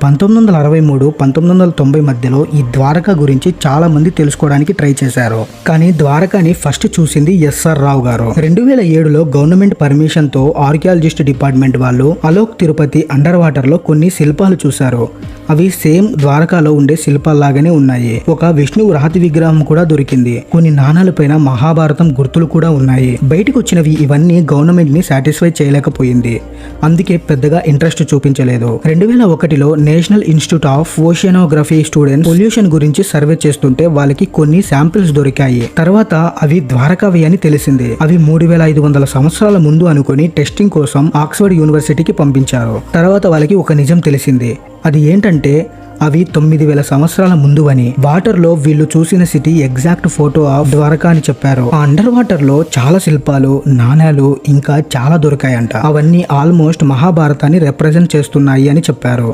1963 1990 మధ్యలో ఈ ద్వారకా గురించి చాలా మంది తెలుసుకోవడానికి ట్రై చేశారు. కానీ ద్వారకాని ఫస్ట్ చూసింది ఎస్ఆర్ రావు గారు. 2007లో గవర్నమెంట్ పర్మిషన్ తో ఆర్కియాలజిస్ట్ డిపార్ట్మెంట్ వాళ్ళు అలోక్ తిరుపతి అండర్ వాటర్ లో కొన్ని శిల్పాలు చూశారు. అవి సేమ్ ద్వారకాలో ఉండే శిల్పాల్లాగానే ఉన్నాయి. ఒక విష్ణువు రాతి విగ్రహం కూడా దొరికింది. కొన్ని నాణాలపైన మహాభారతం గుర్తులు కూడా ఉన్నాయి. బయటకు వచ్చినవి ఇవన్నీ గవర్నమెంట్ ని సాటిస్ఫై చేయలేకపోయింది. అందుకే పెద్దగా ఇంట్రెస్ట్ చూపించలేదు. 2001లో national institute of oceanography students pollution గురించి సర్వే చేస్తుంటే వాళ్ళకి కొన్ని శాంపిల్స్ దొరికాయి. తర్వాత అవి ద్వారకావి అని తెలిసింది. అవి 3500 సంవత్సరాల ముందు అనుకుని టెస్టింగ్ కోసం ఆక్స్ఫర్డ్ యూనివర్సిటీకి పంపించారు. తర్వాత వాళ్ళకి ఒక నిజం తెలిసింది. అది ఏంటంటే అవి 9000 సంవత్సరాల ముందు అని. వాటర్ లో వీళ్ళు చూసిన city exact photo of Dwarka అని చెప్పారు. ఆ అండర్ వాటర్ లో చాలా శిల్పాలు, నాణాలు ఇంకా చాలా దొరికాయంట. అవన్నీ ఆల్మోస్ట్ మహాభారతాన్ని రిప్రజెంట్ చేస్తున్నాయి అని చెప్పారు.